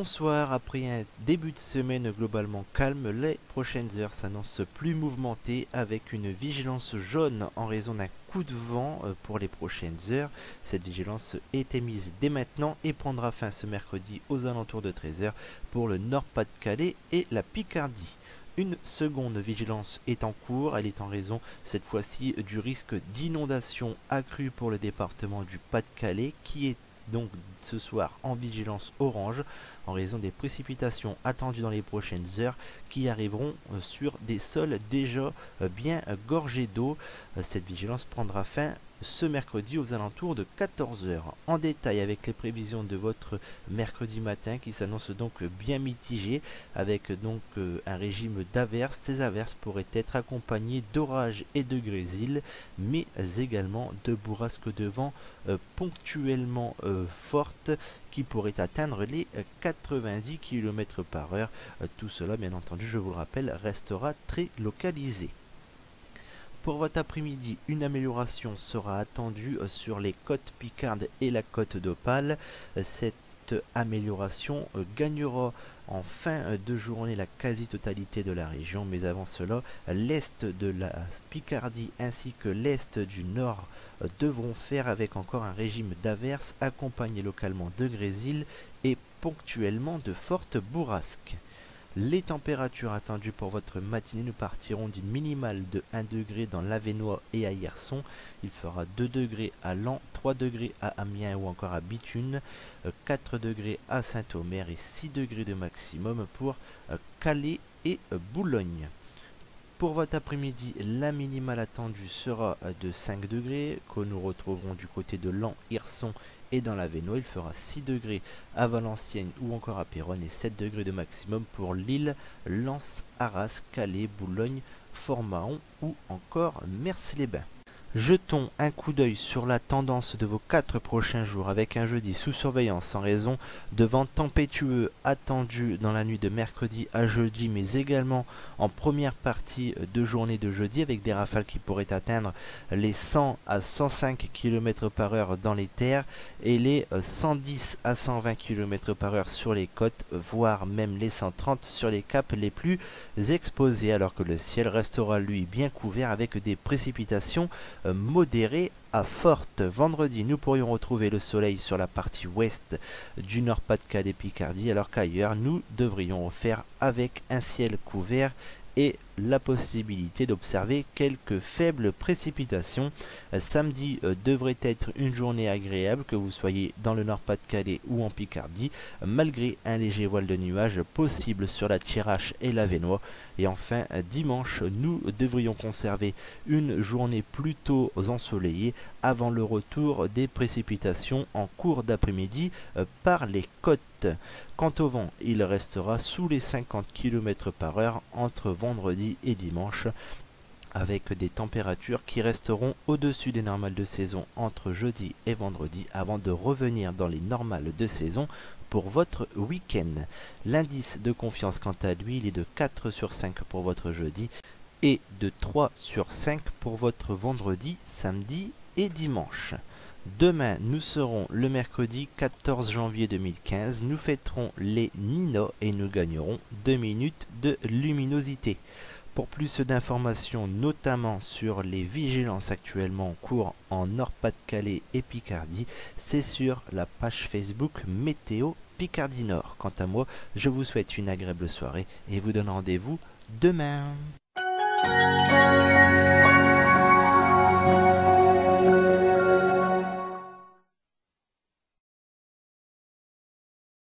Bonsoir, après un début de semaine globalement calme, les prochaines heures s'annoncent plus mouvementées avec une vigilance jaune en raison d'un coup de vent pour les prochaines heures. Cette vigilance est émise dès maintenant et prendra fin ce mercredi aux alentours de 13 heures pour le Nord-Pas-de-Calais et la Picardie. Une seconde vigilance est en cours, elle est en raison cette fois-ci du risque d'inondation accrue pour le département du Pas-de-Calais qui est donc ce soir en vigilance orange en raison des précipitations attendues dans les prochaines heures qui arriveront sur des sols déjà bien gorgés d'eau. Cette vigilance prendra fin ce mercredi aux alentours de 14 heures. En détail avec les prévisions de votre mercredi matin qui s'annoncent donc bien mitigées avec donc un régime d'averses. Ces averses pourraient être accompagnées d'orages et de grésil mais également de bourrasques de vent ponctuellement fortes qui pourraient atteindre les 90 km par heure. Tout cela, bien entendu, je vous le rappelle, restera très localisé. Pour votre après-midi, une amélioration sera attendue sur les côtes Picardes et la côte d'Opale. Cette amélioration gagnera en fin de journée la quasi-totalité de la région, mais avant cela, l'est de la Picardie ainsi que l'est du nord devront faire avec encore un régime d'averses accompagné localement de grésil et ponctuellement de fortes bourrasques. Les températures attendues pour votre matinée, nous partirons d'une minimale de 1 degré dans l'Avesnois et à Hirson. Il fera 2 degrés à Laon, 3 degrés à Amiens ou encore à Bithune, 4 degrés à Saint-Omer et 6 degrés de maximum pour Calais et Boulogne. Pour votre après-midi, la minimale attendue sera de 5 degrés que nous retrouverons du côté de Laon, Hirson et dans l'Avesnois. Il fera 6 degrés à Valenciennes ou encore à Péronne et 7 degrés de maximum pour Lille, Lens, Arras, Calais, Boulogne, Fort-Mahon ou encore Mers-les-Bains. Jetons un coup d'œil sur la tendance de vos 4 prochains jours avec un jeudi sous surveillance en raison de vents tempétueux attendus dans la nuit de mercredi à jeudi mais également en première partie de journée de jeudi avec des rafales qui pourraient atteindre les 100 à 105 km par heure dans les terres et les 110 à 120 km par heure sur les côtes voire même les 130 sur les caps les plus exposés alors que le ciel restera lui bien couvert avec des précipitations modérée à forte. Vendredi, nous pourrions retrouver le soleil sur la partie ouest du Nord-Pas-de-Calais Picardie, alors qu'ailleurs, nous devrions faire avec un ciel couvert et la possibilité d'observer quelques faibles précipitations. Samedi devrait être une journée agréable, que vous soyez dans le Nord-Pas-de-Calais ou en Picardie, malgré un léger voile de nuages possible sur la Thiérache et l'Avesnois. Et enfin, dimanche, nous devrions conserver une journée plutôt ensoleillée avant le retour des précipitations en cours d'après-midi par les côtes. Quant au vent, il restera sous les 50 km par heure entre vendredi et dimanche avec des températures qui resteront au-dessus des normales de saison entre jeudi et vendredi avant de revenir dans les normales de saison pour votre week-end. L'indice de confiance quant à lui, il est de 4 sur 5 pour votre jeudi et de 3 sur 5 pour votre vendredi, samedi et dimanche. Demain, nous serons le mercredi 14 janvier 2015. Nous fêterons les Nina et nous gagnerons 2 minutes de luminosité. Pour plus d'informations, notamment sur les vigilances actuellement en cours en Nord-Pas-de-Calais et Picardie, c'est sur la page Facebook Météo Picardie Nord. Quant à moi, je vous souhaite une agréable soirée et vous donne rendez-vous demain.